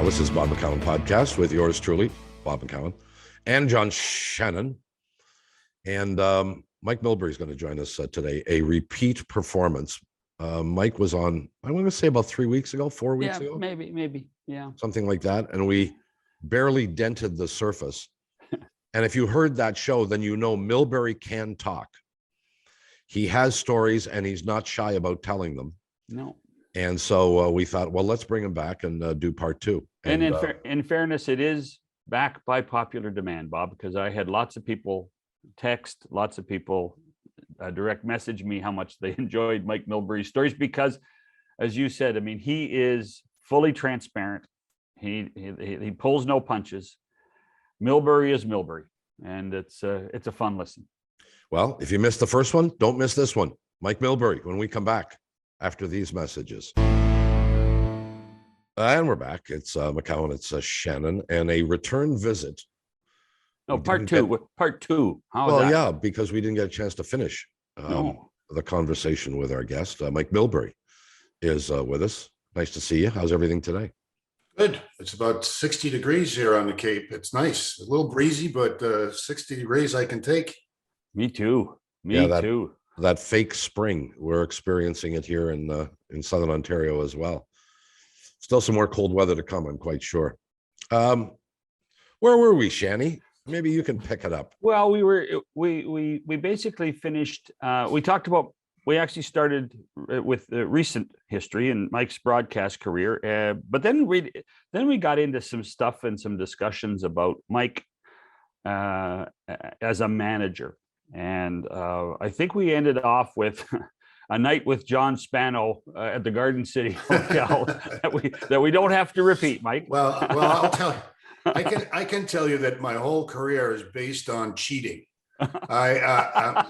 Well, this is Bob McCown Podcast with yours truly, Bob McCown, and John Shannon. And Mike Milbury is going to join us today, a repeat performance. Mike was on, I want to say about 3 weeks ago, 4 weeks ago. Maybe. Yeah. Something like that. And we barely dented the surface. And if you heard that show, then you know Milbury can talk. He has stories and he's not shy about telling them. No. And so we thought, well, let's bring him back and do part two. And in fairness, it is back by popular demand, Bob, because I had lots of people text, lots of people direct message me how much they enjoyed Mike Milbury's stories, because as you said, I mean, he is fully transparent. He pulls no punches. Milbury is Milbury, and it's a fun listen. Well, if you missed the first one, don't miss this one. Mike Milbury, when we come back after these messages. And we're back. It's McCown, it's Shannon, and a return visit. No, part two. Well, yeah, because we didn't get a chance to finish the conversation with our guest. Mike Milbury is with us. Nice to see you. How's everything today? Good. It's about 60 degrees here on the Cape. It's nice. A little breezy, but 60 degrees I can take. Me too. Me too. That fake spring, we're experiencing it here in Southern Ontario as well. Still some more cold weather to come, I'm quite sure. Where were we, Shanny? Maybe you can pick it up. Well, we basically finished. We actually started with recent history in Mike's broadcast career, but then we got into some stuff and some discussions about Mike as a manager. And I think we ended off with a night with John Spano at the Garden City Hotel that we don't have to repeat, Mike. Well, I'll tell you. I can tell you that my whole career is based on cheating. I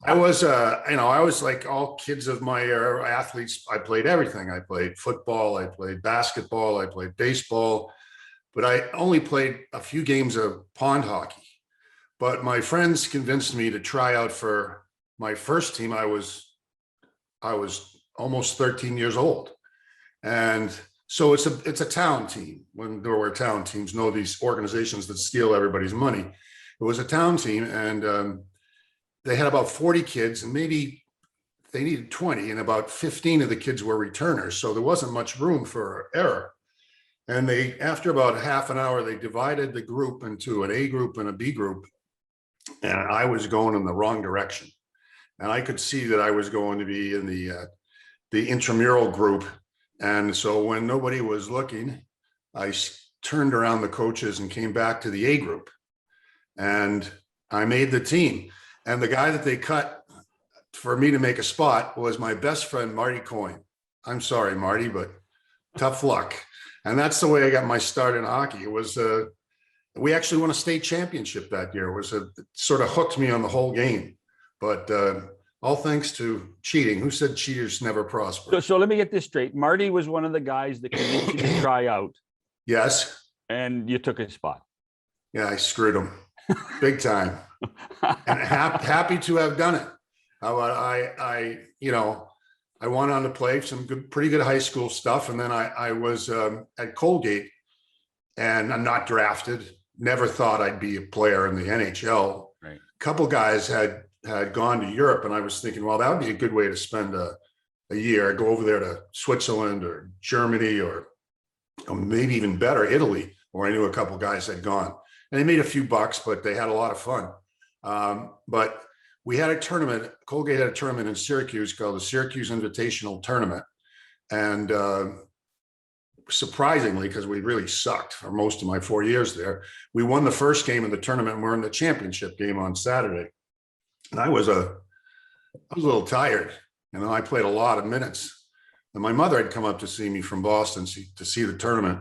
was like all kids of my era, athletes. I played everything. I played football. I played basketball. I played baseball, but I only played a few games of pond hockey. But my friends convinced me to try out for my first team. I was almost 13 years old. And so it's a town team. When there were town teams, these organizations that steal everybody's money. It was a town team, and they had about 40 kids, and maybe they needed 20, and about 15 of the kids were returners. So there wasn't much room for error. And after about half an hour, they divided the group into an A group and a B group. And I was going in the wrong direction. And I could see that I was going to be in the intramural group. And so when nobody was looking, I turned around the coaches and came back to the A group. And I made the team. And the guy that they cut for me to make a spot was my best friend, Marty Coyne. I'm sorry, Marty, but tough luck. And that's the way I got my start in hockey. It was we actually won a state championship that year. It sort of hooked me on the whole game. But all thanks to cheating. Who said cheaters never prosper? So let me get this straight. Marty was one of the guys that convinced you to try out. Yes. And you took his spot. Yeah, I screwed him big time. And happy to have done it. I went on to play some pretty good high school stuff. And then I was at Colgate, and I'm not drafted. Never thought I'd be a player in the NHL. Right. A couple guys had gone to Europe, and I was thinking, well, that would be a good way to spend a year. Go over there to Switzerland or Germany or maybe even better, Italy, where I knew a couple guys had gone. And they made a few bucks, but they had a lot of fun. But we had a tournament. Colgate had a tournament in Syracuse called the Syracuse Invitational Tournament. And surprisingly, because we really sucked for most of my 4 years there, we won the first game of the tournament, and we're in the championship game on Saturday. And I was a little tired. I played a lot of minutes. And my mother had come up to see me from Boston to see the tournament.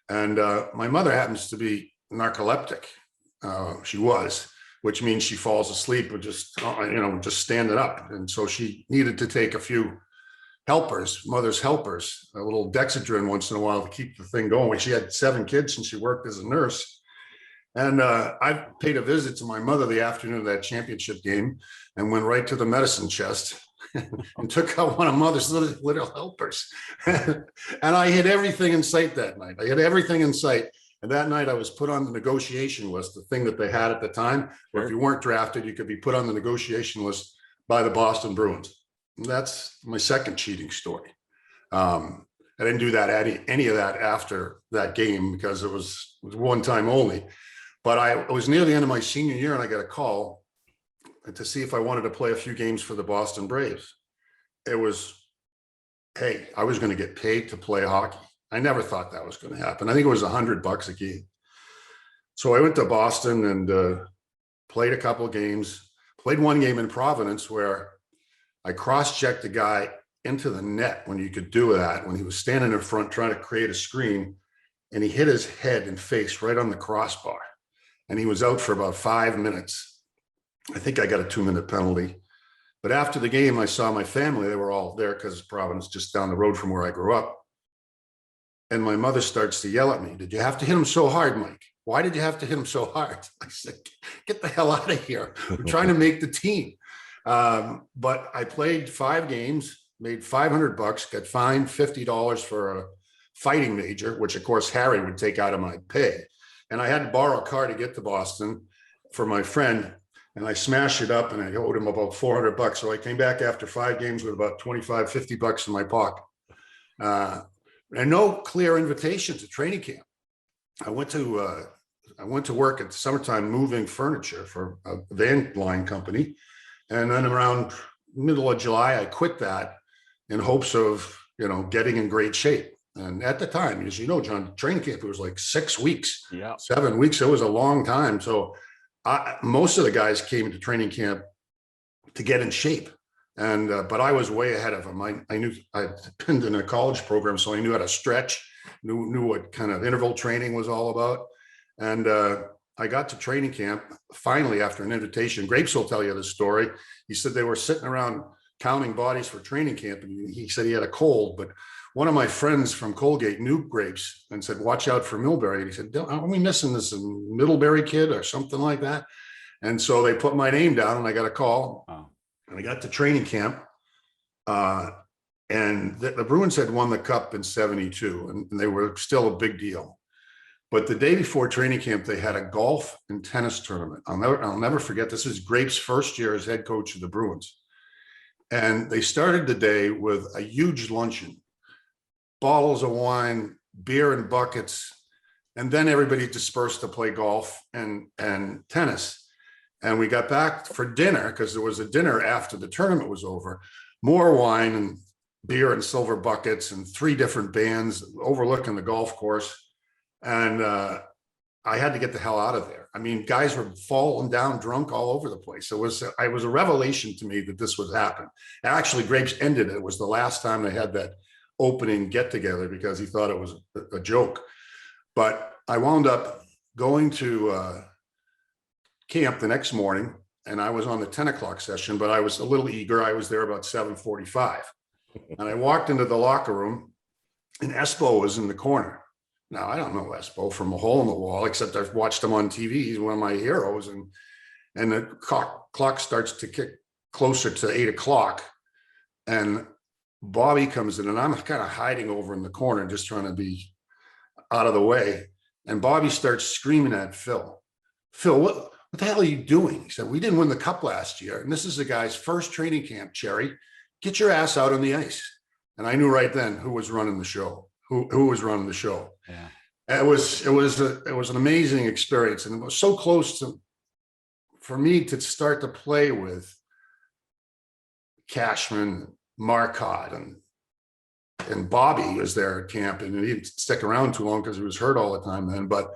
And my mother happens to be narcoleptic. She was, which means she falls asleep with just standing up. And so she needed to take a few mother's helpers, a little Dexedrine once in a while to keep the thing going. She had 7 kids and she worked as a nurse. And I paid a visit to my mother the afternoon of that championship game and went right to the medicine chest and took out one of Mother's little helpers. And I hit everything in sight that night. I hit everything in sight. And that night I was put on the negotiation list, the thing that they had at the time, where if you weren't drafted, you could be put on the negotiation list by the Boston Bruins. And that's my second cheating story. I didn't do that any of that after that game because it was one time only. But I was near the end of my senior year and I got a call to see if I wanted to play a few games for the Boston Braves. It was, hey, I was going to get paid to play hockey. I never thought that was going to happen. I think it was $100 a game. So I went to Boston and played a couple of games, played one game in Providence where I cross-checked a guy into the net when you could do that, when he was standing in front trying to create a screen, and he hit his head and face right on the crossbar. And he was out for about 5 minutes. I think I got a 2-minute penalty. But after the game, I saw my family. They were all there because Providence just down the road from where I grew up. And my mother starts to yell at me, "Did you have to hit him so hard, Mike? Why did you have to hit him so hard?" I said, "Get the hell out of here. We're trying to make the team." But I played 5 games, made $500, got fined $50 for a fighting major, which of course Harry would take out of my pay. And I had to borrow a car to get to Boston for my friend. And I smashed it up and I owed him about $400. So I came back after 5 games with about $25, $50 in my pocket. And no clear invitation to training camp. I went to work at the summertime moving furniture for a van line company. And then around middle of July, I quit that in hopes of, getting in great shape. And at the time, as you know, John, training camp, it was like 6 weeks, 7 weeks. It was a long time. So most of the guys came into training camp to get in shape. And, but I was way ahead of them. I knew I'd been in a college program, so I knew how to stretch, knew what kind of interval training was all about. And I got to training camp finally after an invitation. Grapes will tell you the story. He said they were sitting around counting bodies for training camp. And he said he had a cold, but one of my friends from Colgate knew Grapes and said, "Watch out for Milbury." And he said, "Are we missing this Middlebury kid or something like that?" And so they put my name down and I got a call. And I got to training camp. And the Bruins had won the cup in '72 and they were still a big deal. But the day before training camp, they had a golf and tennis tournament. I'll never forget. This is Grapes' first year as head coach of the Bruins. And they started the day with a huge luncheon, bottles of wine, beer in buckets, and then everybody dispersed to play golf and tennis. And we got back for dinner because there was a dinner after the tournament was over, more wine and beer and silver buckets and 3 different bands overlooking the golf course. And I had to get the hell out of there. I mean, guys were falling down drunk all over the place. It was a revelation to me that this would happen. Actually, Grapes ended it. It was the last time they had that opening get together because he thought it was a joke. But I wound up going to camp the next morning and I was on the 10 o'clock session, but I was a little eager. I was there about 7:45 and I walked into the locker room and Espo was in the corner. Now, I don't know Espo from a hole in the wall, except I've watched him on TV. He's one of my heroes. And the clock starts to kick closer to 8 o'clock. And Bobby comes in and I'm kind of hiding over in the corner, just trying to be out of the way. And Bobby starts screaming at Phil, what the hell are you doing? He said, "We didn't win the cup last year. And this is the guy's first training camp, Cherry. Get your ass out on the ice." And I knew right then who was running the show. Who was running the show. Yeah. It was an amazing experience. And it was so close for me to start to play with Cashman, Marcotte, and Bobby was there at camp, and he didn't stick around too long because he was hurt all the time then. But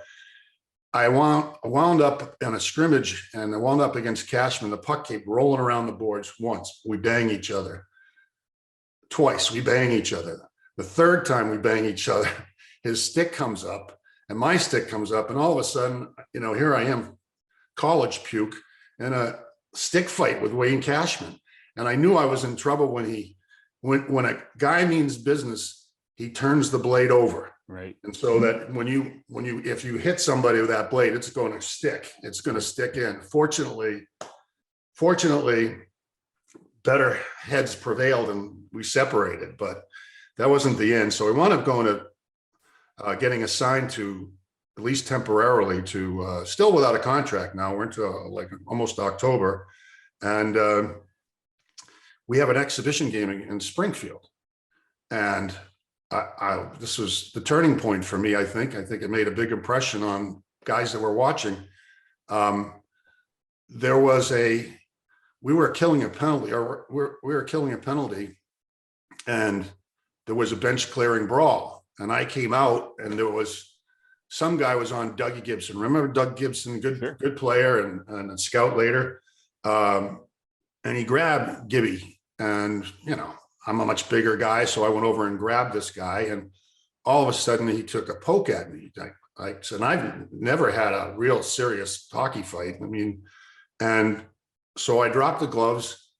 I wound up in a scrimmage and I wound up against Cashman. The puck kept rolling around the boards. Once we bang each other. Twice we bang each other. The third time we bang each other, his stick comes up and my stick comes up. And all of a sudden, here I am, college puke, in a stick fight with Wayne Cashman. And I knew I was in trouble when a guy means business, he turns the blade over. Right. And so that if you hit somebody with that blade, it's going to stick. It's going to stick in. Fortunately, better heads prevailed and we separated, but that wasn't the end. So we wound up going to getting assigned to, at least temporarily, to still without a contract now. We're into like almost October. And we have an exhibition game in Springfield. And this was the turning point for me, I think. I think it made a big impression on guys that were watching. We were killing a penalty, or we were killing a penalty, and there was a bench clearing brawl. And I came out, and there was some guy was on Dougie Gibson. Remember Doug Gibson, good player and a scout later. And he grabbed Gibby, and I'm a much bigger guy, so I went over and grabbed this guy, and all of a sudden he took a poke at me. I said, I've never had a real serious hockey fight. I mean, and so I dropped the gloves,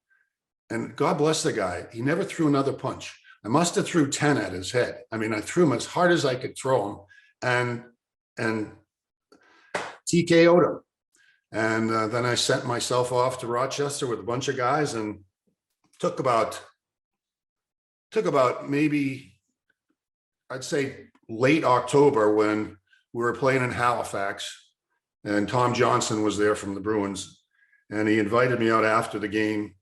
and God bless the guy. He never threw another punch. I must have threw 10 at his head. I mean, I threw him as hard as I could throw him, and TKO'd him. And then I sent myself off to Rochester with a bunch of guys, and took about maybe, I'd say late October, when we were playing in Halifax, and Tom Johnson was there from the Bruins, and he invited me out after the game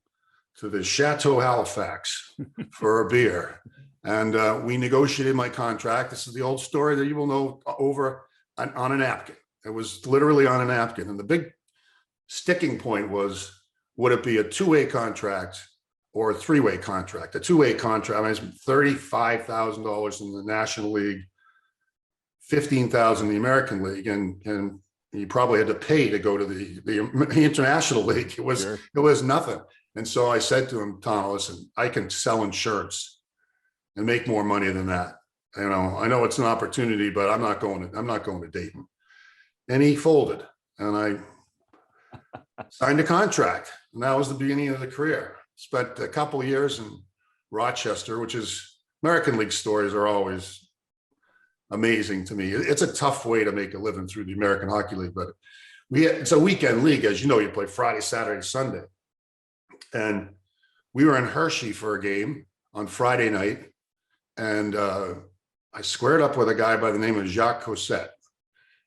to the Chateau Halifax for a beer. And we negotiated my contract. This is the old story that you will know, over on a napkin. It was literally on a napkin. And the big sticking point was, would it be a two-way contract or a three-way contract? A two-way contract, I mean, it's $35,000 in the National League, $15,000 in the American League, and you probably had to pay to go to the International League. It was Sure. It was nothing. And so I said to him, Tom, listen, I can sell insurance and make more money than that. I know it's an opportunity, but I'm not going to Dayton. And he folded, and I signed a contract, and that was the beginning of the career. Spent a couple of years in Rochester, which is, American League stories are always amazing to me. It's a tough way to make a living through the American Hockey League, but it's a weekend league, as you know. You play Friday, Saturday, Sunday. And we were in Hershey for a game on Friday night, and I squared up with a guy by the name of Jacques Cossette.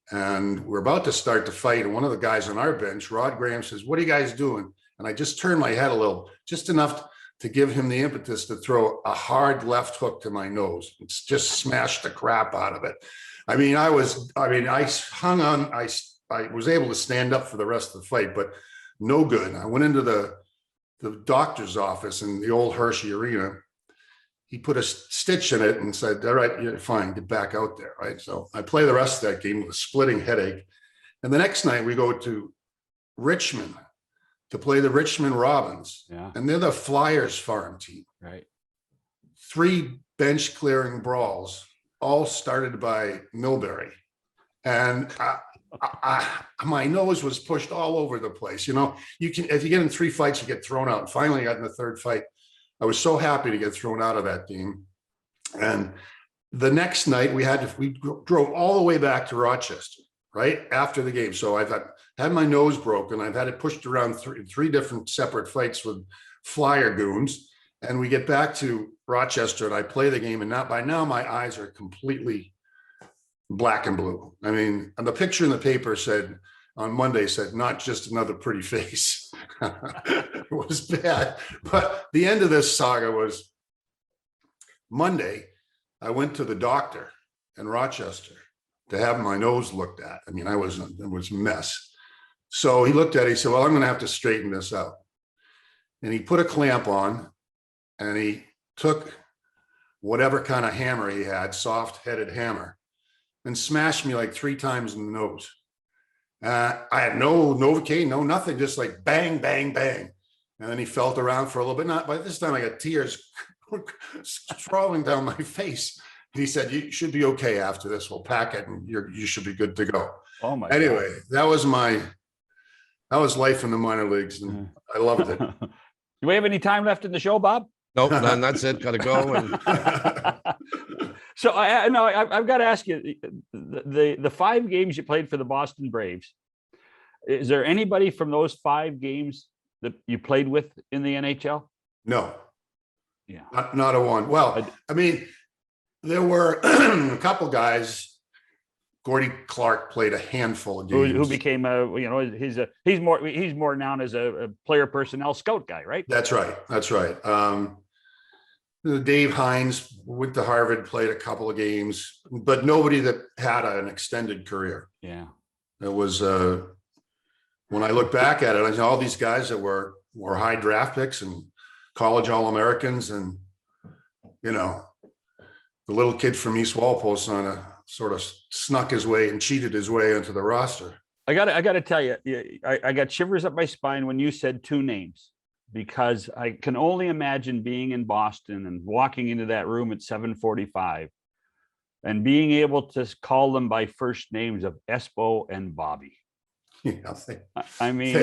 And we're about to start the fight, and one of the guys on our bench, Rod Graham, says, "What are you guys doing?" And I just turned my head a little, just enough to give him the impetus to throw a hard left hook to my nose. It's just smashed the crap out of it. I hung on. I was able to stand up for the rest of the fight, but no good. I went into the doctor's office in the old Hershey Arena. He put a stitch in it and said, "All right, you're fine, get back out there." Right. So I play the rest of that game with a splitting headache. And the next night we go to Richmond to play the Richmond Robins. Yeah. And they're the Flyers farm team. Right. 3 bench clearing brawls, all started by Milbury. And my nose was pushed all over the place. If you get in 3 fights, you get thrown out. And finally I got in the 3rd fight. I was so happy to get thrown out of that game. And the next night we drove all the way back to Rochester, right after the game. So I've had my nose broken. I've had it pushed around 3 different separate fights with Flyer goons. And we get back to Rochester, and I play the game. And by now my eyes are completely black and blue. I mean, and the picture in the paper on Monday said, "Not just another pretty face." It was bad. But the end of this saga was Monday. I went to the doctor in Rochester to have my nose looked at. I mean, it was a mess. So he looked at it, he said, "Well, I'm going to have to straighten this out." And he put a clamp on, and he took whatever kind of hammer he had, soft-headed hammer, and smashed me like 3 times in the nose. I had no Novocaine, no nothing, just like bang, bang, bang. And then he felt around for a little bit. Not by this time, I got tears strolling down my face. And he said, "You should be okay after this. We'll pack it, and you should be good to go." Oh my Anyway, God. that was life in the minor leagues, and I loved it. Do we have any time left in the show, Bob? Nope, none, that's it. Gotta go. And So I've got to ask you, the 5 games you played for the Boston Braves, is there anybody from those 5 games that you played with in the NHL? No, Yeah. not a one. Well, I mean, there were a couple guys. Gordy Clark played a handful of games. Who became he's more known as a player personnel scout guy, right? That's right. That's right. Dave Hines went to Harvard, played a couple of games, but nobody that had an extended career. Yeah. It was when I look back at it, I know all these guys that were high draft picks and college All-Americans, and the little kid from East Walpole sort of snuck his way and cheated his way into the roster. I got to tell you, I got shivers up my spine when you said two names, because I can only imagine being in Boston and walking into that room at 7:45 and being able to call them by first names of Espo and Bobby. Yeah, I mean,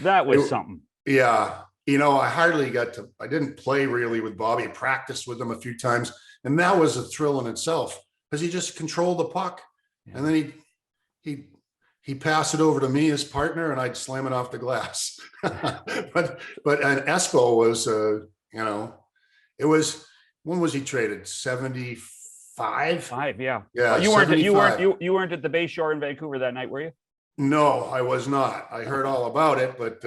that was something. Yeah. I didn't play really with Bobby. I practiced with him a few times, and that was a thrill in itself, because he just controlled the puck. Yeah. And then he passed it over to me as partner, and I'd slam it off the glass. but Espo was, it was, when was he traded? 75? Yeah. Yeah. You weren't at the Bayshore in Vancouver that night, were you? No, I was not. I heard all about it, but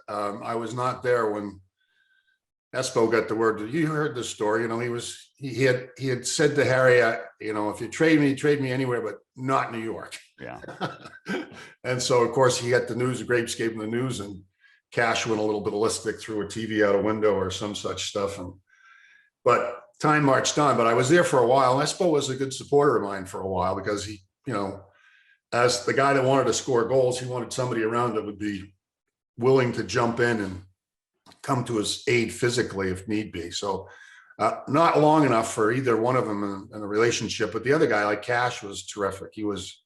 I was not there when Espo got the word. You heard the story. He had said to Harry, if you trade me anywhere, but not New York. Yeah. And so, of course, he got the news. The grapes gave him the news, and Cash went a little bit ballistic, threw a TV out a window or some such stuff. But time marched on. But I was there for a while. Espo was a good supporter of mine for a while, because he, as the guy that wanted to score goals, he wanted somebody around that would be willing to jump in and come to his aid physically if need be. So not long enough for either one of them in a relationship, but the other guy, like Cash, was terrific. He was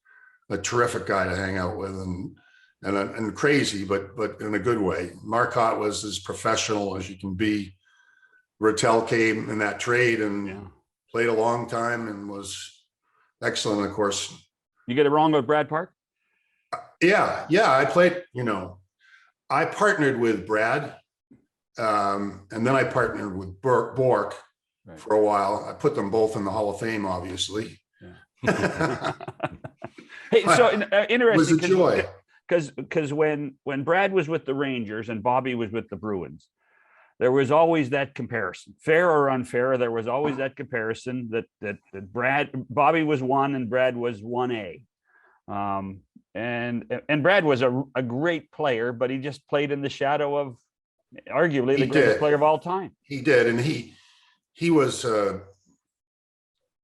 a terrific guy to hang out with, and crazy, but in a good way. Marcotte was as professional as you can be. Rattel came in that trade and played a long time and was excellent, of course. You get it wrong with Brad Park? Yeah. I played, I partnered with Brad, and then I partnered with Bork for a while. I put them both in the Hall of Fame, obviously. Yeah. Hey, so interesting. It was a joy. Because when Brad was with the Rangers and Bobby was with the Bruins, there was always that comparison, fair or unfair. There was always that comparison that Bobby was 1 and Brad was 1A. And Brad was a great player, but he just played in the shadow of arguably the greatest player of all time. He did, and he was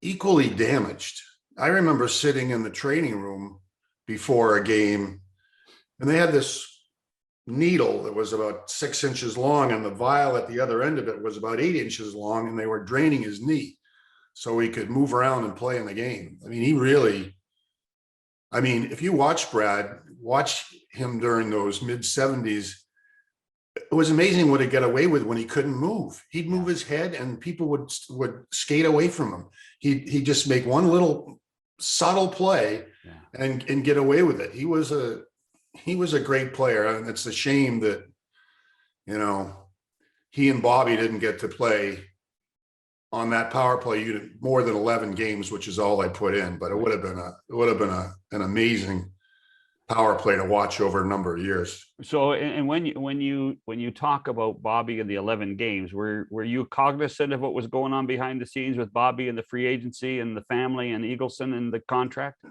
equally damaged. I remember sitting in the training room before a game, and they had this needle that was about 6 inches long, and the vial at the other end of it was about 8 inches long, and they were draining his knee so he could move around and play in the game. I mean, if you watch him during those mid-70s, it was amazing what he'd get away with when he couldn't move. He'd move his head and people would skate away from him. He'd just make one little subtle play and get away with it. He was a great player, and it's a shame that he and Bobby didn't get to play on that power play unit more than 11 games, which is all I put in. But it would have been an amazing power play to watch over a number of years. So, and when you talk about Bobby in the 11 games, were you cognizant of what was going on behind the scenes with Bobby and the free agency and the family and Eagleson and the contract?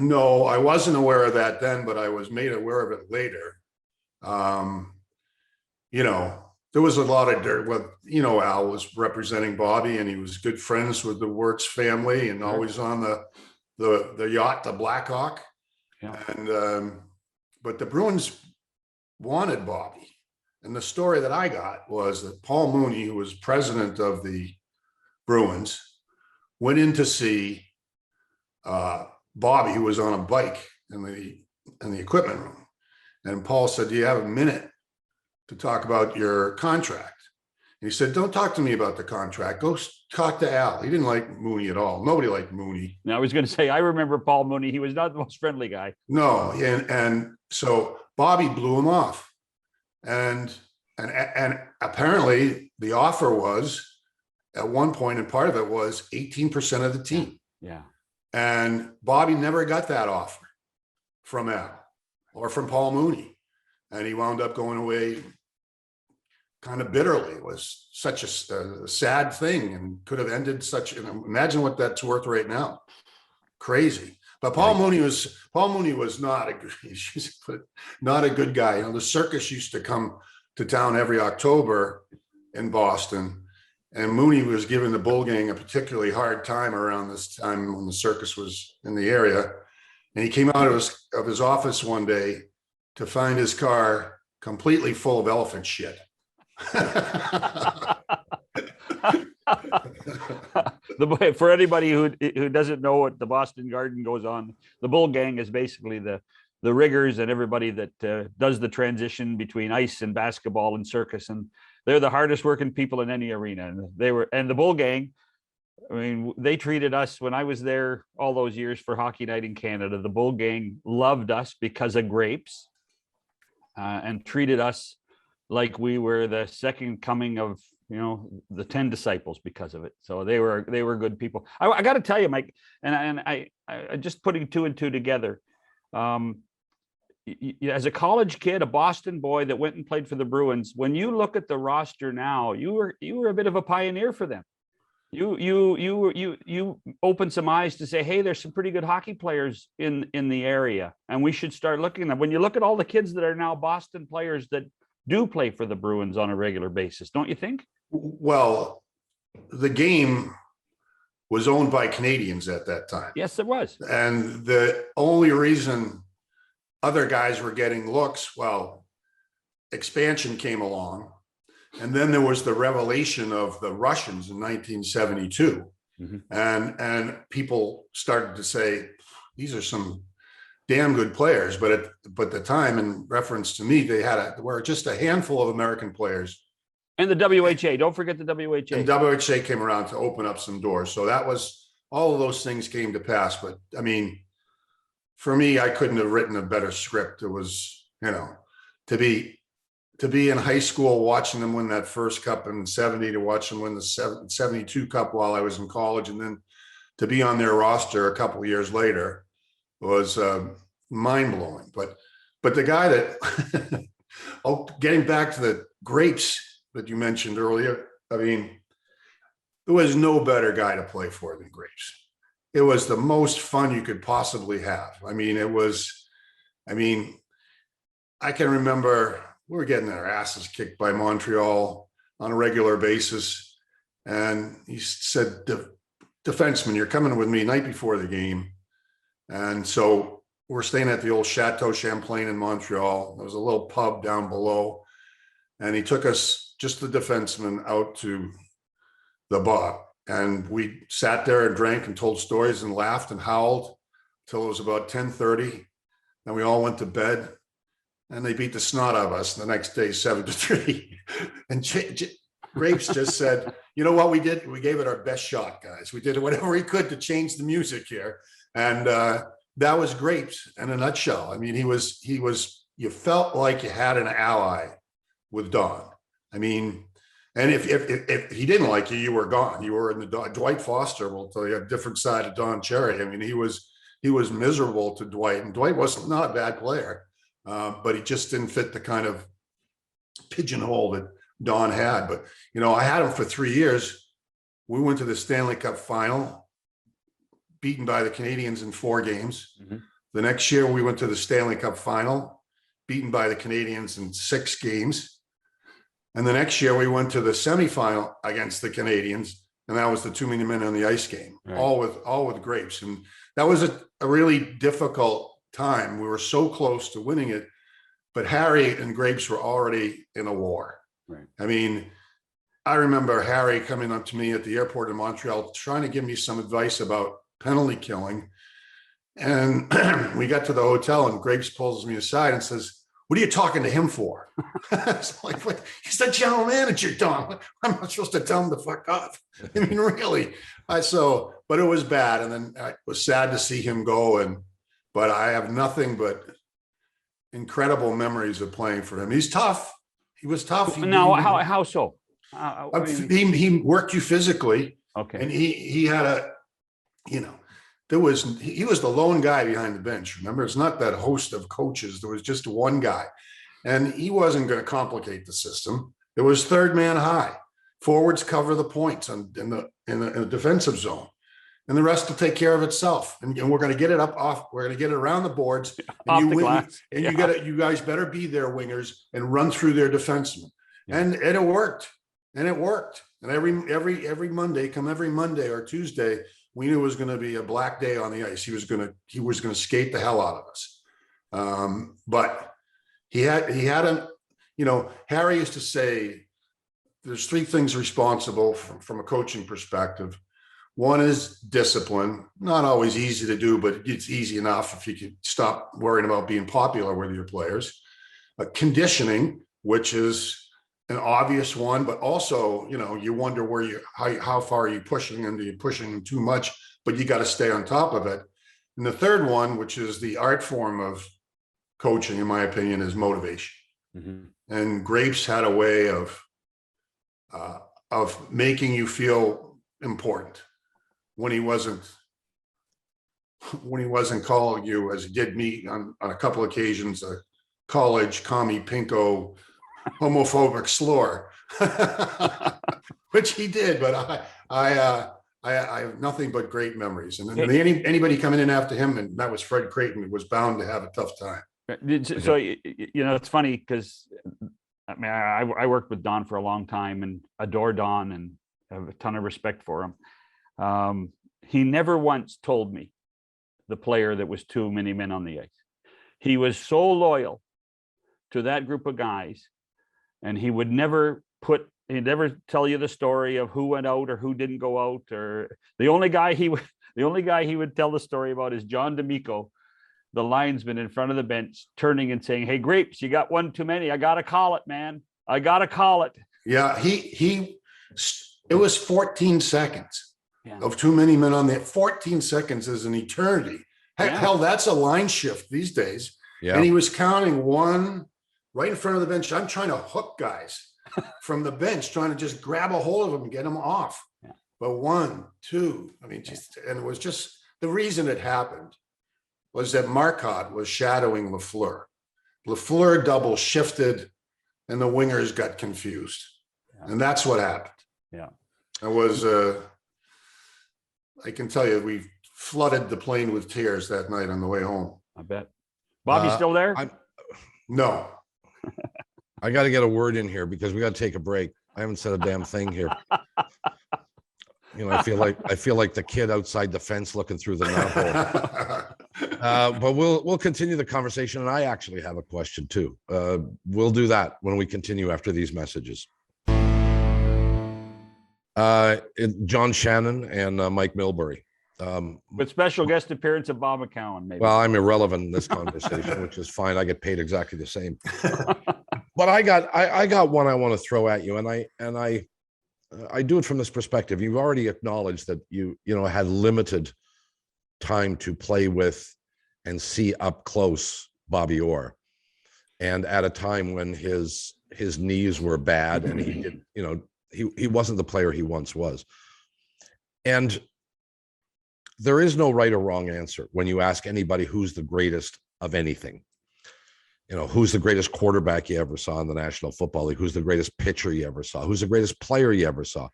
No, I wasn't aware of that then, but I was made aware of it later. There was a lot of dirt. Well, Al was representing Bobby, and he was good friends with the Wirtz family, and always on the yacht, the Blackhawk. Yeah. And but the Bruins wanted Bobby, and the story that I got was that Paul Mooney, who was president of the Bruins, went in to see Bobby, who was on a bike in the equipment room, and Paul said, "Do you have a minute to talk about your contract?" And he said, "Don't talk to me about the contract. Go talk to Al." He didn't like Mooney at all. Nobody liked Mooney. Now, I was going to say, I remember Paul Mooney. He was not the most friendly guy. No. And so Bobby blew him off. And And apparently the offer was at one point, and part of it was 18% of the team. Yeah. And Bobby never got that offer from Al or from Paul Mooney. And he wound up going away kind of bitterly. It was such a sad thing and could have ended such, imagine what that's worth right now. Crazy. But Paul Mooney was not a good guy. The circus used to come to town every October in Boston, and Mooney was giving the Bull Gang a particularly hard time around this time when the circus was in the area. And he came out of his office one day to find his car completely full of elephant shit. For anybody who doesn't know what the Boston Garden goes on, the Bull Gang is basically the riggers and everybody that does the transition between ice and basketball and circus, and they're the hardest working people in any arena. And the Bull Gang, I mean, they treated us, when I was there all those years for Hockey Night in Canada, the Bull Gang loved us because of grapes, and treated us like we were the second coming of, the 10 disciples because of it. So they were good people. I got to tell you, Mike, and I just putting two and two together. As a college kid, a Boston boy that went and played for the Bruins, when you look at the roster now, you were a bit of a pioneer for them. You opened some eyes to say, hey, there's some pretty good hockey players in the area, and we should start looking at them. When you look at all the kids that are now Boston players that do play for the Bruins on a regular basis, don't you think? Well, the game was owned by Canadians at that time. Yes, it was. And the only reason other guys were getting looks, well, expansion came along. And then there was the revelation of the Russians in 1972. Mm-hmm. And people started to say, these are some damn good players. But at the time, in reference to me, there were just a handful of American players. And the WHA, don't forget the WHA. And WHA came around to open up some doors. So that was, all of those things came to pass. But I mean, for me, I couldn't have written a better script. It was, to be in high school watching them win that first cup in 70, to watch them win the 72 cup while I was in college, and then to be on their roster a couple of years later was mind-blowing. But the guy that, getting back to the grapes that you mentioned earlier, I mean, there was no better guy to play for than Grapes. It was the most fun you could possibly have. I mean, I can remember we were getting our asses kicked by Montreal on a regular basis. And he said, defenseman, you're coming with me night before the game. And so we're staying at the old Chateau Champlain in Montreal. There was a little pub down below. And he took us, just the defenseman, out to the bar. And we sat there and drank and told stories and laughed and howled till it was about 10:30. And we all went to bed. And they beat the snot out of us the next day, 7-3. And Grapes just said, you know what we did? We gave it our best shot, guys. We did whatever we could to change the music here. And that was Grapes in a nutshell. I mean, he was, you felt like you had an ally with Don. I mean, and if he didn't like you, you were gone. You were in the Dwight Foster will tell you a different side of Don Cherry. I mean, he was miserable to Dwight, and Dwight was not a bad player. But he just didn't fit the kind of pigeonhole that Don had. But, I had him for 3 years. We went to the Stanley Cup final, beaten by the Canadians in 4 games. Mm-hmm. The next year, we went to the Stanley Cup final, beaten by the Canadians in 6 games. And the next year, we went to the semifinal against the Canadians, and that was the 2 many men on the ice game, right. all with Grapes. And that was a really difficult time. We were so close to winning it, but Harry and Grapes were already in a war. Right. I mean, I remember Harry coming up to me at the airport in Montreal, trying to give me some advice about penalty killing. And we got to the hotel and Grapes pulls me aside and says, what are you talking to him for? It's like, what? He's the general manager, Don. I'm not supposed to tell him to fuck off. I mean, really. But it was bad. And then it was sad to see him go. But I have nothing but incredible memories of playing for him. He's tough. He was tough. Now, how so? What do you mean? He worked you physically, Okay. and he had a, you know, he was the lone guy behind the bench. Remember, it's not that host of coaches. There was just one guy, and he wasn't going to complicate the system. It was third man high. Forwards cover the points in the defensive zone, and the rest will take care of itself. And we're going to get it we're going to get it around the boards. And Off the glass. And you guys better be their wingers and run through their defensemen. Yeah. And it worked. And it worked. And every Monday or Tuesday, we knew it was going to be a black day on the ice. He was going to skate the hell out of us. But he had Harry used to say, there's three things responsible from a coaching perspective. One is discipline, not always easy to do, but it's easy enough if you can stop worrying about being popular with your players. Conditioning, which is an obvious one, but also, you wonder how far are you pushing, and are you pushing too much, but you got to stay on top of it. And the third one, which is the art form of coaching, in my opinion, is motivation. Mm-hmm. And Grapes had a way of making you feel important when he wasn't calling you, as he did me on a couple occasions, a college commie pinko homophobic slur, which he did. But I have nothing but great memories. And then anybody coming in after him, and that was Fred Creighton, was bound to have a tough time. So, it's funny because I worked with Don for a long time and adore Don and have a ton of respect for him. He never once told me the player that was too many men on the ice. He was so loyal to that group of guys, and he would never tell you the story of who went out or who didn't go out. Or the only guy he would tell the story about is John D'Amico, the linesman in front of the bench, turning and saying, "Hey, Grapes, you got one too many. I got to call it, man. I got to call it." Yeah, it was 14 seconds of too many men on there. 14 seconds is an eternity. Hell, that's a line shift these days. Yeah. And he was counting one right in front of the bench. I'm trying to hook guys from the bench, trying to just grab a hold of them and get them off. Yeah. But 1, 2, and it was just, the reason it happened was that Marcotte was shadowing Lafleur. Lafleur double shifted and the wingers got confused. Yeah. And that's what happened. Yeah. It was, I can tell you, we flooded the plane with tears that night on the way home. I bet. Bobby still there? No. I got to get a word in here because we got to take a break. I haven't said a damn thing here. I feel like the kid outside the fence looking through the knothole. But we'll continue the conversation, and I actually have a question too. We'll do that when we continue after these messages. John Shannon and Mike Milbury. With special guest appearance of Bob McCowan, maybe. Well, I'm irrelevant in this conversation, which is fine. I get paid exactly the same. But I got one I want to throw at you, and I do it from this perspective. You've already acknowledged that you had limited time to play with and see up close Bobby Orr, and at a time when his knees were bad and he wasn't the player he once was. And there is no right or wrong answer when you ask anybody who's the greatest of anything. Who's the greatest quarterback you ever saw in the National Football League? Who's the greatest pitcher you ever saw? Who's the greatest player you ever saw?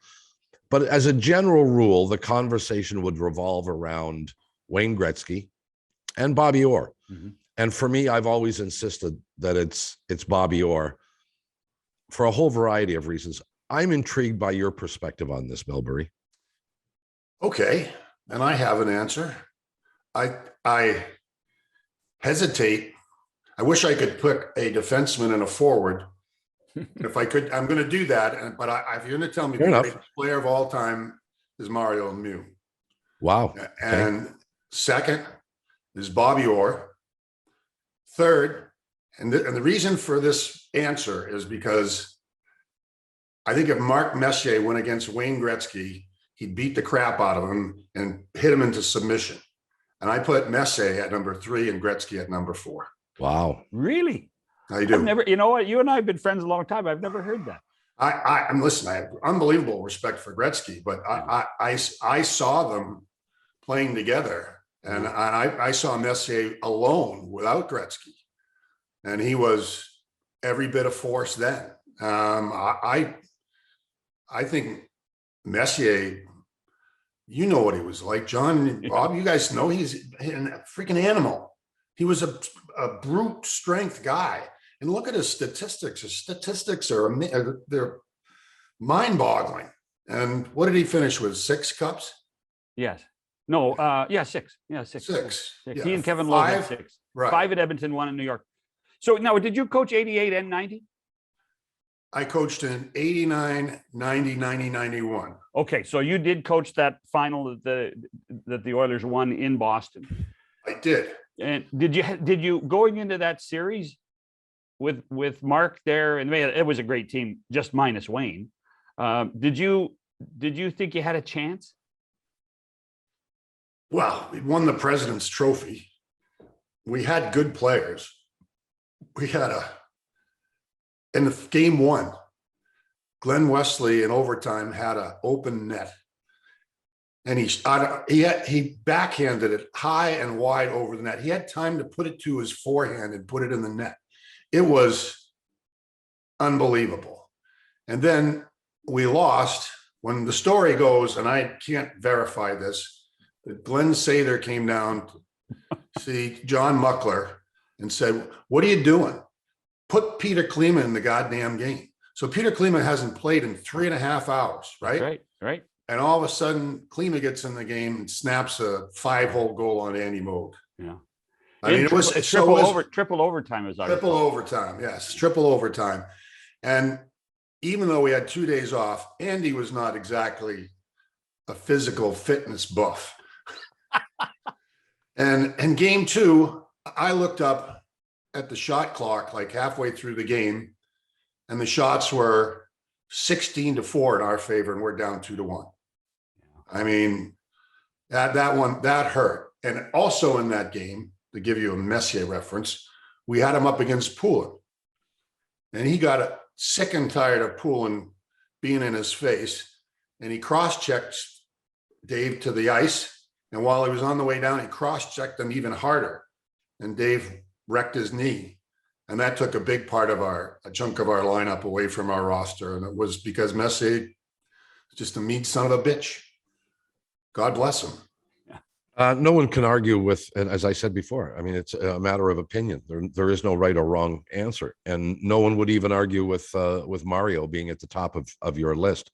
But as a general rule, the conversation would revolve around Wayne Gretzky and Bobby Orr. Mm-hmm. And for me, I've always insisted that it's Bobby Orr for a whole variety of reasons. I'm intrigued by your perspective on this, Milbury. Okay. And I have an answer. I hesitate. I wish I could put a defenseman and a forward. If I could, I'm going to do that. But if you're going to tell me the greatest player of all time is Mario Lemieux. Wow. And second is Bobby Orr. Third, and the reason for this answer is because I think if Mark Messier went against Wayne Gretzky, he'd beat the crap out of him and hit him into submission. And I put Messier at number 3 and Gretzky at number 4. Wow. Really? I do. I've never, you know what? You and I have been friends a long time. I've never heard that. I'm listen. I have unbelievable respect for Gretzky, but I saw them playing together, and I saw Messier alone without Gretzky, and he was every bit of force then. I think Messier, you know what he was like, John, Bob. You guys know he's a freaking animal. He was a brute strength guy. And look at his statistics. His statistics they're mind-boggling. And what did he finish with? 6 cups? Yes. No. Yeah. 6. Yeah. 6. 6. Yeah. He and Kevin Lowe had 6. Right. 5 at Edmonton, 1 in New York. So now, did you coach 88 and 90? I coached in 89, 90, 90, 91. Okay, so you did coach that final that the Oilers won in Boston. I did. And did you going into that series with Mark there, and it was a great team, just minus Wayne. Did you think you had a chance? Well, we won the President's Trophy. We had good players. We had in the game 1, Glenn Wesley in overtime had an open net, and he backhanded it high and wide over the net. He had time to put it to his forehand and put it in the net. It was unbelievable. And then we lost. When the story goes, and I can't verify this, that Glenn Sather came down to see John Muckler and said, "What are you doing? Put Peter Klima in the goddamn game." So Peter Klima hasn't played in 3.5 hours, right? Right. And all of a sudden, Klima gets in the game and snaps a 5-hole goal on Andy Moog. Yeah. I mean, triple overtime is triple overtime. Yes, triple overtime. And even though we had 2 days off, Andy was not exactly a physical fitness buff. And game 2, I looked up at the shot clock like halfway through the game, and the shots were 16-4 in our favor, and we're down 2-1. I mean, that hurt. And also in that game, to give you a Messier reference, we had him up against Poulin, and he got sick and tired of Poulin being in his face, and he cross-checked Dave to the ice. And while he was on the way down, he cross-checked him even harder, and Dave wrecked his knee. And that took a big part of a chunk of our lineup away from our roster. And it was because Messier is just a mean son of a bitch. God bless him. No one can argue with, and as I said before, I mean, it's a matter of opinion. There is no right or wrong answer, and no one would even argue with Mario being at the top of your list.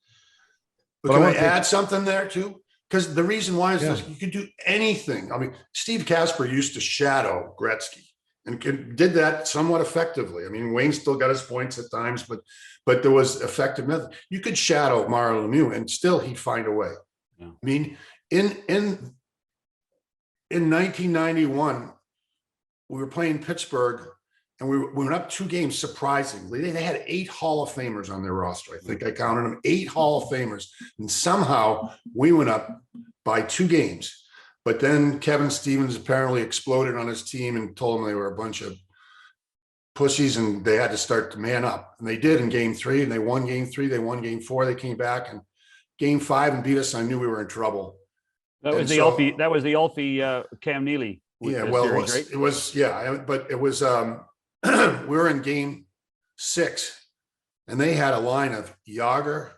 But can I add something there too? Because the reason why is this, you could do anything. I mean, Steve Casper used to shadow Gretzky and did that somewhat effectively. I mean, Wayne still got his points at times, but there was effective method. You could shadow Mario Lemieux and still he'd find a way. Yeah. I mean, in 1991, we were playing Pittsburgh, and we went up 2 games. Surprisingly, they had 8 Hall of Famers on their roster. I think I counted them, 8 Hall of Famers, and somehow we went up by 2 games. But then Kevin Stevens apparently exploded on his team and told them they were a bunch of pussies and they had to start to man up. And they did in game 3, and they won game 3. They won game 4. They came back and game 5 and beat us. I knew we were in trouble. That was the Ulfie Cam Neely. Yeah, well, series, it was yeah, but it was we were in game 6, and they had a line of Yager,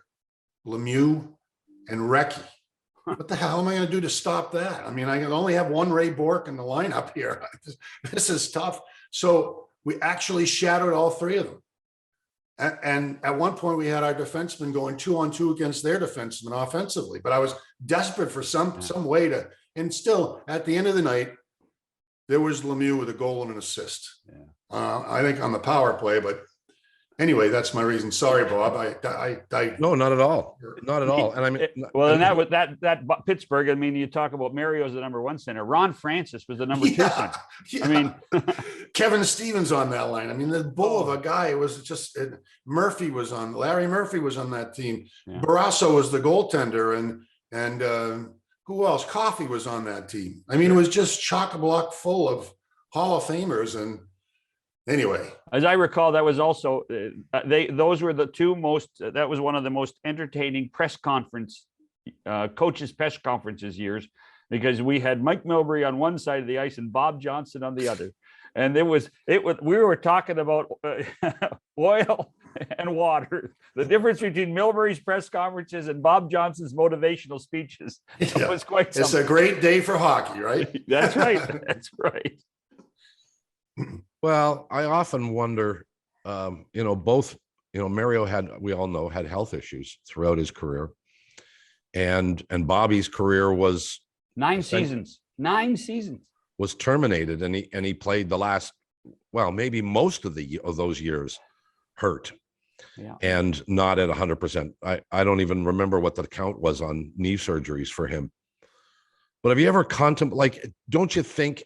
Lemieux, and Recchi. What the hell am I going to do to stop that? I mean, I can only have one Ray Bork in the lineup here. This is tough. So we actually shadowed all 3 of them. And at one point, we had our defensemen going 2-on-2 against their defensemen offensively. But I was desperate for some way to. And still, at the end of the night, there was Lemieux with a goal and an assist. Yeah. I think on the power play, but anyway, that's my reason. Sorry, Bob. I no, not at all. Not at all. And I mean, well, and that was that Pittsburgh. I mean, you talk about Mario as the number 1 center. Ron Francis was the number 2 center. Yeah. I mean, Kevin Stevens on that line. I mean, the bull of a guy. It was just Larry Murphy was on that team. Yeah. Barrasso was the goaltender, and who else? Coffey was on that team. I mean, it was just chock-a-block full of Hall of Famers, and Anyway, As I recall, that was also those were the two most. That was one of the most entertaining press conference coaches press conferences years, because we had Mike Milbury on one side of the ice and Bob Johnson on the other, and we were talking about oil and water. The difference between Milbury's press conferences and Bob Johnson's motivational speeches. It was quite something. It's a great day for hockey, right? That's right. That's right. Well, I often wonder, both, Mario we all know, had health issues throughout his career. And Bobby's career was 9 seasons, was terminated, and he played the last, maybe most of those years hurt. Yeah. And not at 100%. I don't even remember what the count was on knee surgeries for him. But have you ever don't you think,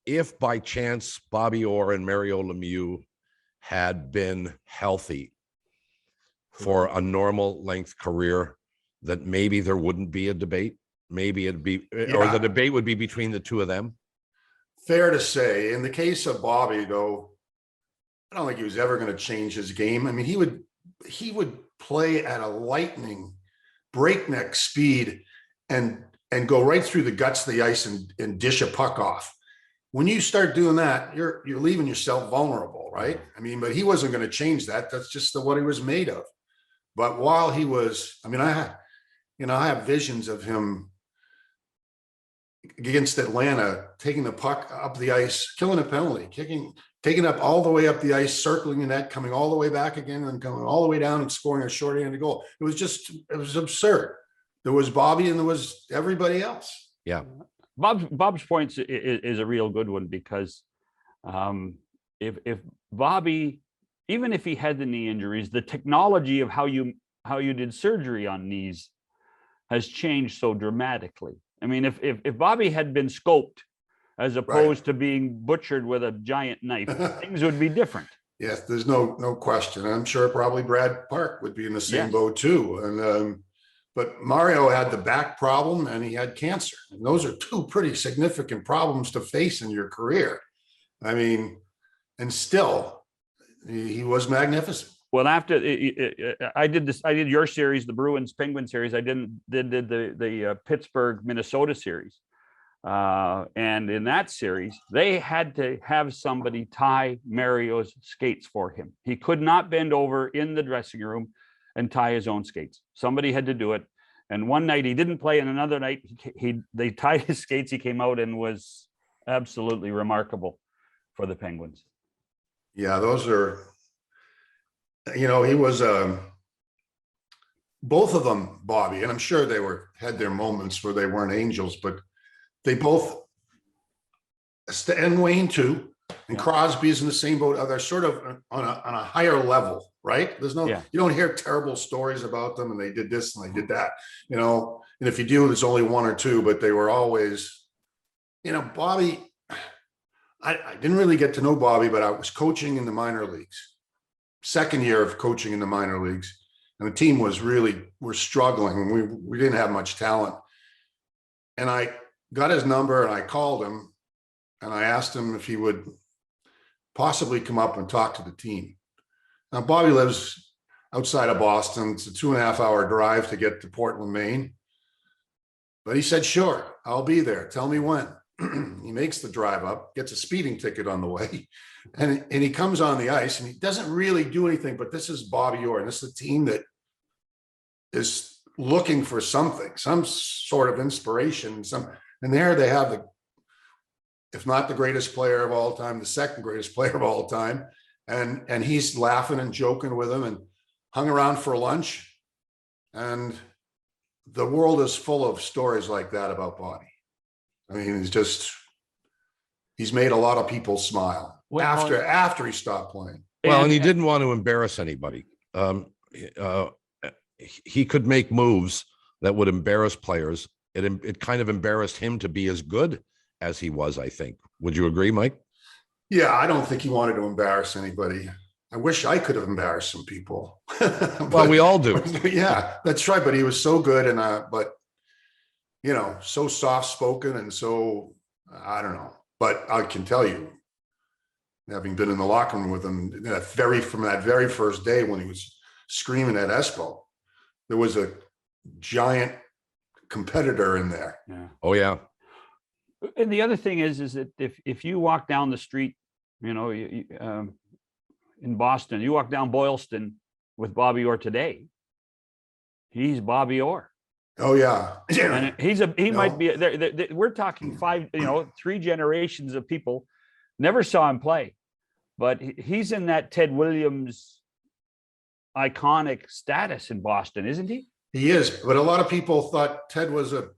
if by chance Bobby Orr and Mario Lemieux had been healthy for a normal length career, that maybe there wouldn't be a debate? Maybe it'd be, or the debate would be between the two of them? Fair to say. In the case of Bobby, though, I don't think he was ever going to change his game. I mean, he would play at a lightning breakneck speed and go right through the guts of the ice and dish a puck off. When you start doing that, you're leaving yourself vulnerable, right? I mean, but he wasn't going to change that. That's just what he was made of. But while he was, I mean, I have visions of him against Atlanta, taking the puck up the ice, killing a penalty, taking up all the way up the ice, circling the net, coming all the way back again, and coming all the way down and scoring a short-handed goal. It was absurd. There was Bobby and there was everybody else. Yeah. Bob's point is a real good one, because if Bobby, even if he had the knee injuries, the technology of how you did surgery on knees has changed so dramatically. I mean, if Bobby had been scoped as opposed to being butchered with a giant knife, things would be different. Yes, there's no question. I'm sure probably Brad Park would be in the same boat too. And but Mario had the back problem and he had cancer. And those are two pretty significant problems to face in your career. I mean, and still, he was magnificent. Well, after I did your series, the Bruins Penguin series. I did the Pittsburgh Minnesota series, and in that series, they had to have somebody tie Mario's skates for him. He could not bend over in the dressing room and tie his own skates. Somebody had to do it. And one night he didn't play, and another night they tied his skates. He came out and was absolutely remarkable for the Penguins. Yeah, those are. He was both of them, Bobby, and I'm sure they had their moments where they weren't angels, but they both, and Wayne too, and Crosby's in the same boat. They're sort of on a higher level, right? There's you don't hear terrible stories about them, and they did this and they did that, and if you do, there's only one or two, but they were always, Bobby, I didn't really get to know Bobby, but I was coaching in the minor leagues. Second year of coaching in the minor leagues, and the team we're struggling. We didn't have much talent, and I got his number and I called him and I asked him if he would possibly come up and talk to the team. Now, Bobby lives outside of Boston. It's a 2.5-hour drive to get to Portland, Maine, but he said, sure, I'll be there. Tell me when. He makes the drive up, gets a speeding ticket on the way, and he comes on the ice, and he doesn't really do anything, but this is Bobby Orr, and this is a team that is looking for something, some sort of inspiration, and there they have if not the greatest player of all time, the second greatest player of all time, and he's laughing and joking with him and hung around for lunch, and the world is full of stories like that about Bobby. I mean, he's made a lot of people smile after he stopped playing. Well, and he didn't want to embarrass anybody. He could make moves that would embarrass players. It kind of embarrassed him to be as good as he was, I think. Would you agree, Mike? Yeah, I don't think he wanted to embarrass anybody. I wish I could have embarrassed some people. Well, we all do. Yeah, that's right. But he was so good, and so soft spoken, and so I don't know. But I can tell you, having been in the locker room with him from that very first day when he was screaming at Espo. There was a giant competitor in there. Yeah. Oh yeah. And the other thing is that if you walk down the street, in Boston, you walk down Boylston with Bobby Orr today, he's Bobby Orr. Oh yeah. And he might be there. We're talking 3 generations of people never saw him play, but he's in that Ted Williams iconic status in Boston, isn't he? He is, but a lot of people thought Ted was a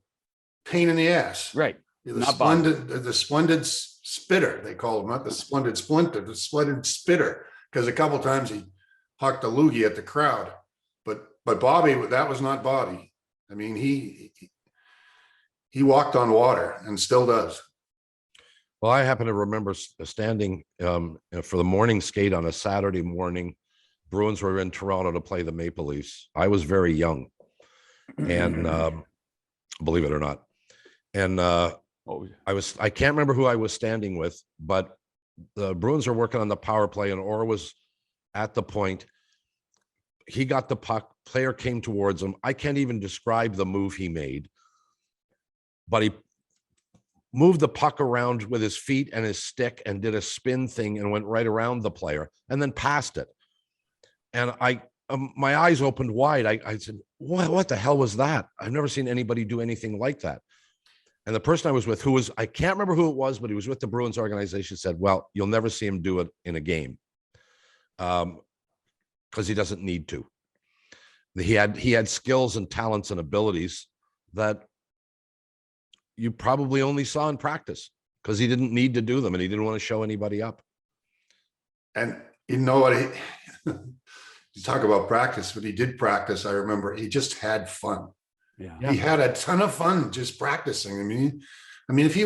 pain in the ass. Right. The splendid spitter, they called him, not the splendid splinter, the splendid spitter, because a couple times he hucked a loogie at the crowd. But Bobby, that was not Bobby. I mean, he walked on water and still does. Well, I happen to remember standing for the morning skate on a Saturday morning. Bruins were in Toronto to play the Maple Leafs. I was very young, and believe it or not, and I can't remember who I was standing with, but the Bruins were working on the power play, and Orr was at the point. He got the puck. Player came towards him. I can't even describe the move he made, but he moved the puck around with his feet and his stick and did a spin thing and went right around the player and then passed it. And my eyes opened wide. I said, what the hell was that? I've never seen anybody do anything like that. And the person I was with, I can't remember who it was, but he was with the Bruins organization, said, well, you'll never see him do it in a game. Because he doesn't need to. He had skills and talents and abilities that you probably only saw in practice because he didn't need to do them and he didn't want to show anybody up. And you know what? You talk about practice, but he did practice. I remember he just had fun. Yeah. He had a ton of fun just practicing. I mean, if he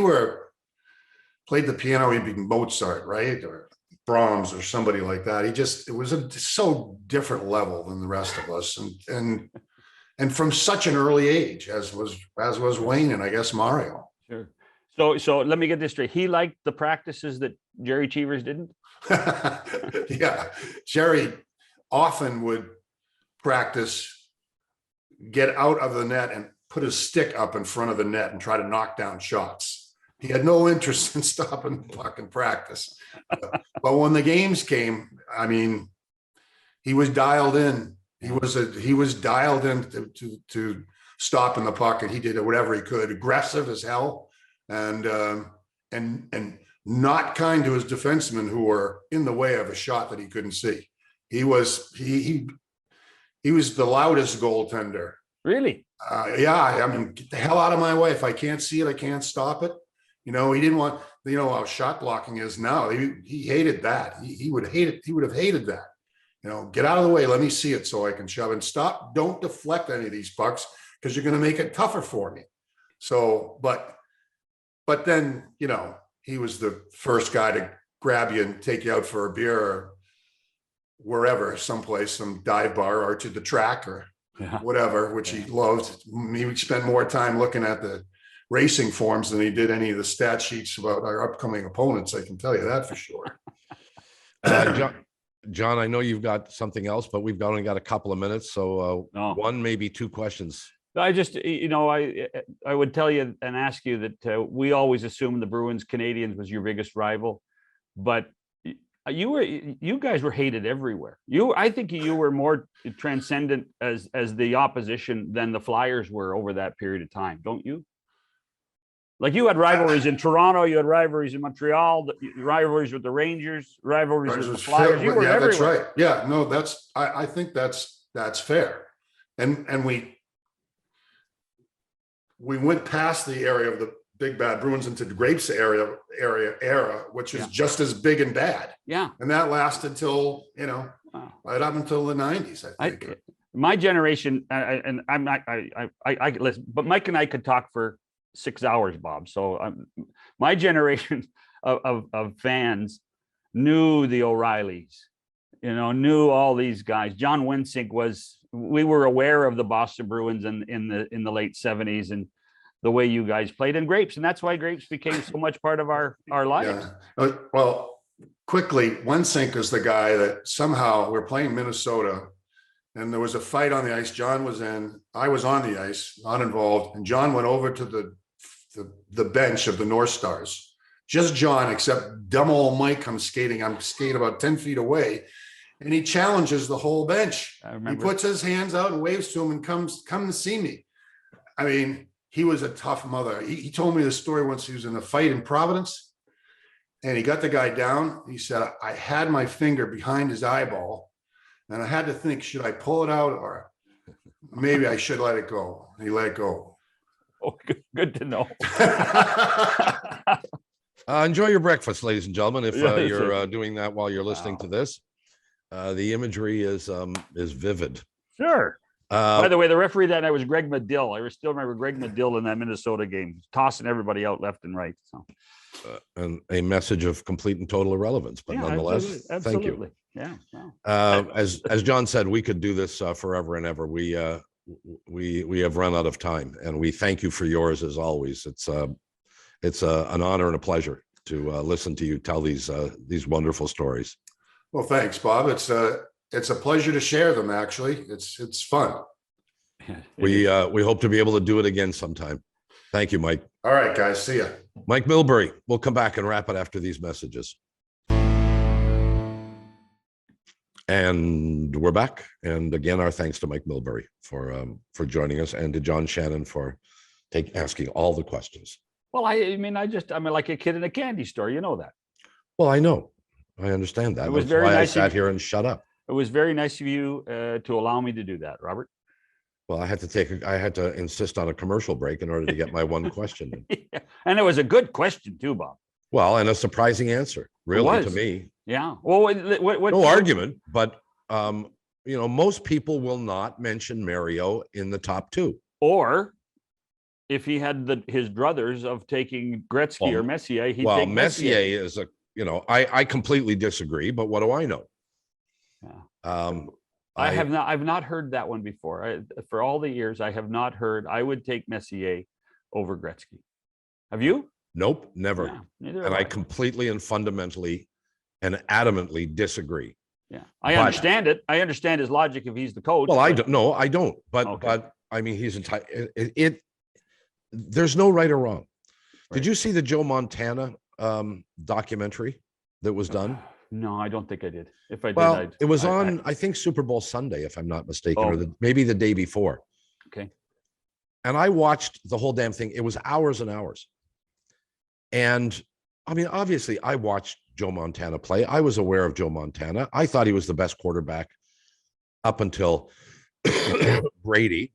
played the piano, he'd be Mozart, right? Or Brahms or somebody like that. It was a so different level than the rest of us. And from such an early age, as was Wayne and I guess Mario. Sure. So let me get this straight. He liked the practices that Jerry Cheevers didn't? Yeah. Jerry often would practice, get out of the net and put his stick up in front of the net and try to knock down shots. He had no interest in stopping the puck in practice. But when the games came, I mean, he was dialed in. He was dialed in to stopping the puck, and he did whatever he could, aggressive as hell, and not kind to his defensemen who were in the way of a shot that he couldn't see. He was the loudest goaltender. Really? Yeah. I mean, get the hell out of my way. If I can't see it, I can't stop it. He didn't want, how shot blocking is now. He hated that. He would hate it. He would have hated that. Get out of the way. Let me see it so I can shove and stop. Don't deflect any of these pucks because you're going to make it tougher for me. So, but then, he was the first guy to grab you and take you out for a beer or wherever, someplace, some dive bar or to the track or whatever, which he loved. He would spend more time looking at the racing forms than he did any of the stat sheets about our upcoming opponents. I can tell you that for sure. John, I know you've got something else, but we've only got a couple of minutes. So one, maybe 2 questions. I just, I would tell you and ask you that we always assumed the Bruins Canadians was your biggest rival, but you guys were hated everywhere. I think you were more transcendent as the opposition than the Flyers were over that period of time, don't you? Like you had rivalries in Toronto, you had rivalries in Montreal, rivalries with the Rangers, rivalries with the Flyers. You were everywhere. That's right. Yeah, no, I think that's fair. And we went past the area of the big bad Bruins into the Grapes era, which is just as big and bad. Yeah. And that lasted till, right up until the 90s, I think. My generation, and I'm not, I listen, but Mike and I could talk for 6 hours, Bob. So my generation of fans knew the O'Reillys, knew all these guys. John Winsink we were aware of the Boston Bruins in the late 70s and the way you guys played in Grapes. And that's why Grapes became so much part of our lives. Yeah. Well, quickly, Wensink is the guy that somehow we're playing Minnesota, and there was a fight on the ice. John was in, I was on the ice, not involved, and John went over to the bench of the North Stars. Just John, except dumb old Mike comes skating. I'm skating about 10 feet away, and he challenges the whole bench. He puts his hands out and waves to him and come to see me. I mean, he was a tough mother. He told me the story once. He was in a fight in Providence, and he got the guy down. He said, I had my finger behind his eyeball, and I had to think, should I pull it out or maybe I should let it go? And he let it go. Oh, good to know. Enjoy your breakfast, ladies and gentlemen. If Yes, you're doing that while you're listening Wow. to this, the imagery is vivid. Sure. By the way, the referee that night was Greg Medill. I still remember Greg Medill in that Minnesota game, tossing everybody out left and right. So, and a message of complete and total irrelevance, but yeah, nonetheless, absolutely. thank you. Yeah. Wow. As John said, we could do this forever and ever. We have run out of time, and we thank you for yours as always. It's an honor and a pleasure to listen to you tell these wonderful stories. Well, thanks, Bob. It's a pleasure to share them. Actually, it's fun. We hope to be able to do it again sometime. Thank you, Mike. All right, guys. See ya. Mike Milbury. We'll come back and wrap it after these messages. And we're back. And again, our thanks to Mike Milbury for joining us, and to John Shannon for asking all the questions. Well, I'm like a kid in a candy store. You know that. Well, I know. I understand that. It was That's very why nice I of sat here and shut up. It was very nice of you to allow me to do that, Robert. Well, I had to insist on a commercial break in order to get my one question in. Yeah. And it was a good question too, Bob. Well, and a surprising answer, really, to me. Yeah. Well, what No argument, but most people will not mention Mario in the top two. Or if he had his druthers of taking Gretzky or Messier, he'd take Messier is I completely disagree, but what do I know? Yeah. I've not heard that one before. For all the years, I have not heard. I would take Messier over Gretzky. Have you? Nope, never. Yeah, neither and have I completely and fundamentally and adamantly disagree. Yeah, I understand it. I understand his logic if he's the coach. Well, I don't. No, I don't. But I mean, he's entitled. There's no right or wrong. Right. Did you see the Joe Montana documentary that was done? No, I don't think I did. If I did, well, it was on, I think, Super Bowl Sunday, if I'm not mistaken, or maybe the day before. Okay. And I watched the whole damn thing. It was hours and hours. And I mean, obviously, I watched Joe Montana play. I was aware of Joe Montana. I thought he was the best quarterback up until Brady.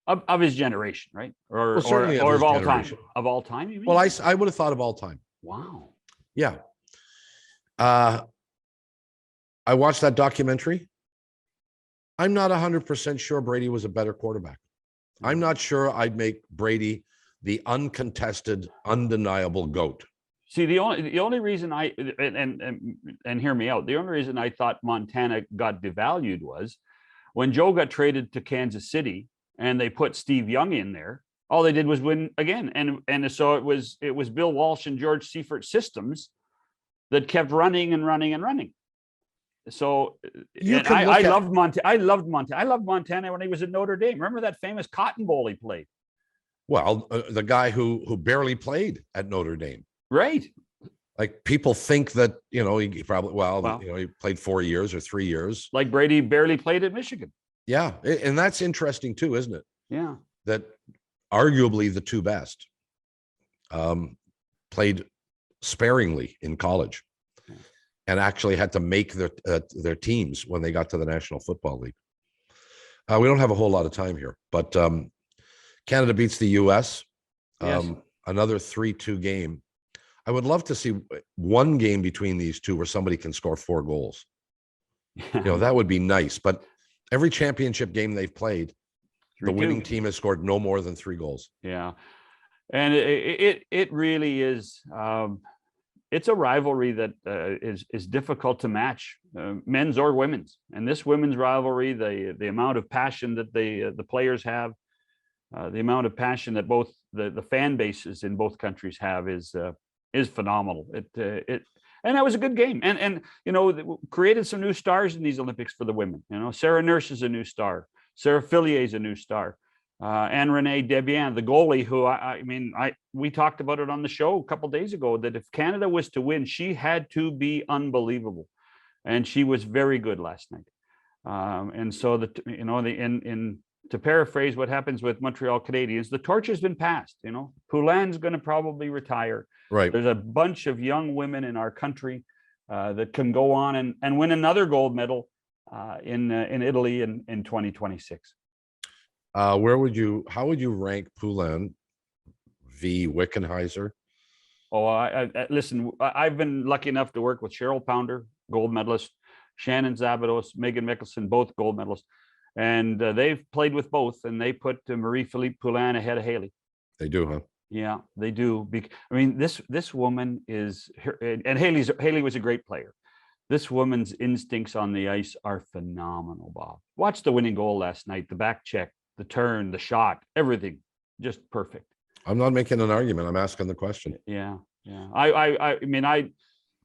Of his generation, right? Or of all generation. time. Of all time, you mean? Well, I would have thought of all time. Wow. Yeah. I watched that documentary. I'm not 100% sure Brady was a better quarterback. I'm not sure I'd make Brady the uncontested, undeniable GOAT. See, the only reason and hear me out. The only reason I thought Montana got devalued was when Joe got traded to Kansas City and they put Steve Young in there. All they did was win again, and so it was Bill Walsh and George Seifert systems that kept running and running and running. So I loved Montana. I loved Montana when he was at Notre Dame. Remember that famous Cotton Bowl he played? Well, the guy who barely played at Notre Dame. Right. Like people think that, he probably, he played 4 years or 3 years. Like Brady barely played at Michigan. Yeah. And that's interesting too, isn't it? Yeah. That arguably the two best played sparingly in college and actually had to make their teams when they got to the National Football League. We don't have a whole lot of time here, but Canada beats the US. Yes. Another 3-2 game. I would love to see one game between these two where somebody can score 4 goals. That would be nice. But every championship game they've played, the winning team has scored no more than 3 goals. Yeah. And it really is. It's a rivalry that is difficult to match, men's or women's. And this women's rivalry, the amount of passion that the players have, the amount of passion that both the fan bases in both countries have is phenomenal. And that was a good game. And created some new stars in these Olympics for the women. Sarah Nurse is a new star. Sarah Fillier is a new star. Anne Renee Debian, the goalie, who we talked about it on the show a couple of days ago, that if Canada was to win, she had to be unbelievable, and she was very good last night. And so to paraphrase what happens with Montreal Canadiens, the torch has been passed. Poulin's going to probably retire. Right. There's a bunch of young women in our country that can go on and win another gold medal in Italy in 2026. How would you rank Poulin v. Wickenheiser? Oh, listen, I've been lucky enough to work with Cheryl Pounder, gold medalist, Shannon Zabados, Megan Mickelson, both gold medalists. And they've played with both, and they put Marie-Philippe Poulin ahead of Haley. They do, huh? Yeah, they do. This woman is, and Haley was a great player. This woman's instincts on the ice are phenomenal, Bob. Watch the winning goal last night, the back check, the turn, the shot, everything, just perfect. I'm not making an argument. I'm asking the question. Yeah.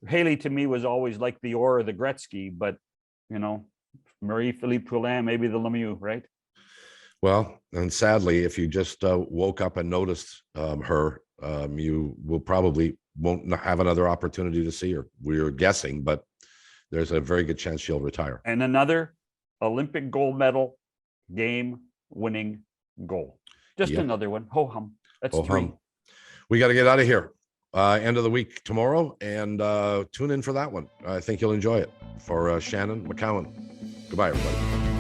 Haley to me was always like the Orr or the Gretzky, but Marie-Philippe Poulin, maybe the Lemieux, right? Well, and sadly, if you just woke up and noticed her, you won't have another opportunity to see her. We're guessing, but there's a very good chance she'll retire. And another Olympic gold medal, game-winning goal. Just another one. Ho hum. That's three. We got to get out of here. End of the week tomorrow, and tune in for that one. I think you'll enjoy it. For Shannon McCowan. Goodbye, everybody.